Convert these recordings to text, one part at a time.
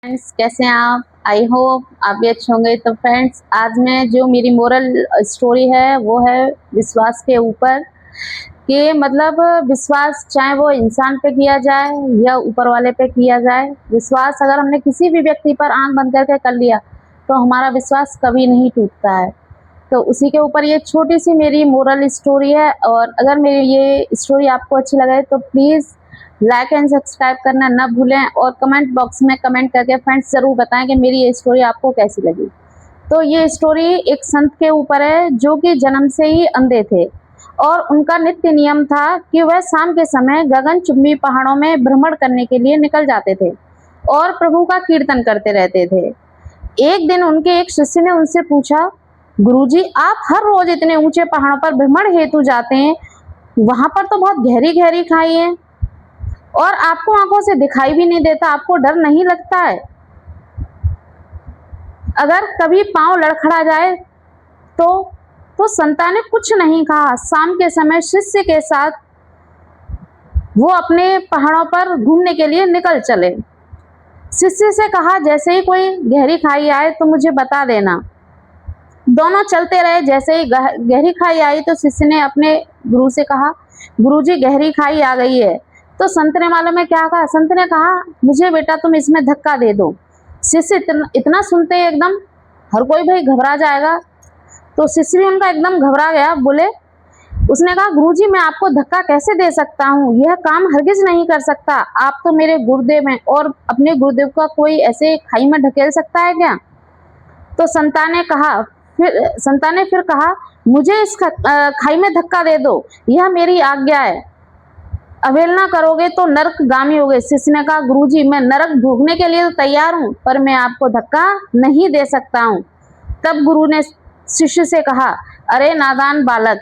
Friends, कैसे हैं आप? आई होप आप भी अच्छे होंगे। तो फ्रेंड्स, आज मैं जो मेरी मोरल स्टोरी है वो है विश्वास के ऊपर। कि मतलब विश्वास चाहे वो इंसान पे किया जाए या ऊपर वाले पे किया जाए, विश्वास अगर हमने किसी भी व्यक्ति पर आंख बंद करके कर लिया तो हमारा विश्वास कभी नहीं टूटता है। तो उसी के ऊपर ये छोटी सी मेरी मोरल स्टोरी है। और अगर मेरी ये स्टोरी आपको अच्छी लगे तो प्लीज़ लाइक एंड सब्सक्राइब करना ना भूलें, और कमेंट बॉक्स में कमेंट करके फ्रेंड्स ज़रूर बताएं कि मेरी ये स्टोरी आपको कैसी लगी। तो ये स्टोरी एक संत के ऊपर है जो कि जन्म से ही अंधे थे, और उनका नित्य नियम था कि वह शाम के समय गगनचुंबी पहाड़ों में भ्रमण करने के लिए निकल जाते थे और प्रभु का कीर्तन करते रहते थे। एक दिन उनके एक शिष्य ने उनसे पूछा, गुरुजी, आप हर रोज इतने ऊंचे पहाड़ों पर भ्रमण हेतु जाते हैं, वहां पर तो बहुत गहरी गहरी खाई है और आपको आंखों से दिखाई भी नहीं देता, आपको डर नहीं लगता है? अगर कभी पांव लड़खड़ा जाए तो संता ने कुछ नहीं कहा। शाम के समय शिष्य के साथ वो अपने पहाड़ों पर घूमने के लिए निकल चले। शिष्य से कहा, जैसे ही कोई गहरी खाई आए तो मुझे बता देना। दोनों चलते रहे। जैसे ही गहरी खाई आई तो शिष्य ने अपने गुरु से कहा, गुरुजी, गहरी खाई आ गई है। तो संत ने मालूम है क्या कहा? संत ने कहा, मुझे बेटा तुम इसमें धक्का दे दो। शिष्य इतना सुनते ही एकदम हर कोई भाई घबरा जाएगा। तो शिष्य भी उनका एकदम घबरा गया। बोले, उसने कहा, गुरुजी, मैं आपको धक्का कैसे दे सकता हूँ? यह काम हरगिज नहीं कर सकता। आप तो मेरे गुरुदेव हैं, और अपने गुरुदेव का कोई ऐसे खाई में ढकेल सकता है क्या? तो संता ने फिर कहा, मुझे इस खाई में धक्का दे दो, यह मेरी आज्ञा है। अवहेलना करोगे तो नरकगामी होगे। शिष्य ने कहा, गुरुजी, मैं नरक भोगने के लिए तो तैयार हूँ, पर मैं आपको धक्का नहीं दे सकता हूँ। तब गुरु ने शिष्य से कहा, अरे नादान बालक,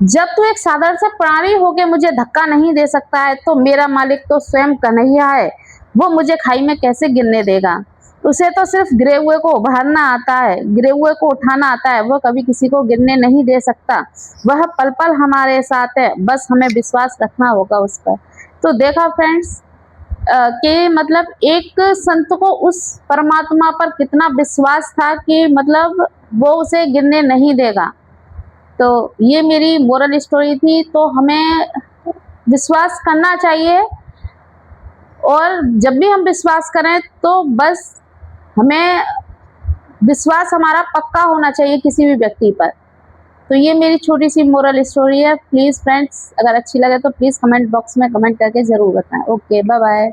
जब तू एक साधारण सा प्राणी होके मुझे धक्का नहीं दे सकता है तो मेरा मालिक तो स्वयं कन्हैया है, वो मुझे खाई में कैसे गिरने देगा? उसे तो सिर्फ गिरे हुए को उभारना आता है, गिरे हुए को उठाना आता है, वो कभी किसी को गिरने नहीं दे सकता। वह पल पल हमारे साथ है, बस हमें विश्वास रखना होगा उस पर। तो देखा फ्रेंड्स कि मतलब एक संत को उस परमात्मा पर कितना विश्वास था कि मतलब वो उसे गिरने नहीं देगा। तो ये मेरी मोरल स्टोरी थी। तो हमें विश्वास करना चाहिए, और जब भी हम विश्वास करें तो बस हमें विश्वास हमारा पक्का होना चाहिए किसी भी व्यक्ति पर। तो ये मेरी छोटी सी मोरल स्टोरी है। प्लीज़ फ्रेंड्स, अगर अच्छी लगे तो प्लीज़ कमेंट बॉक्स में कमेंट करके ज़रूर बताएं। Okay, bye bye.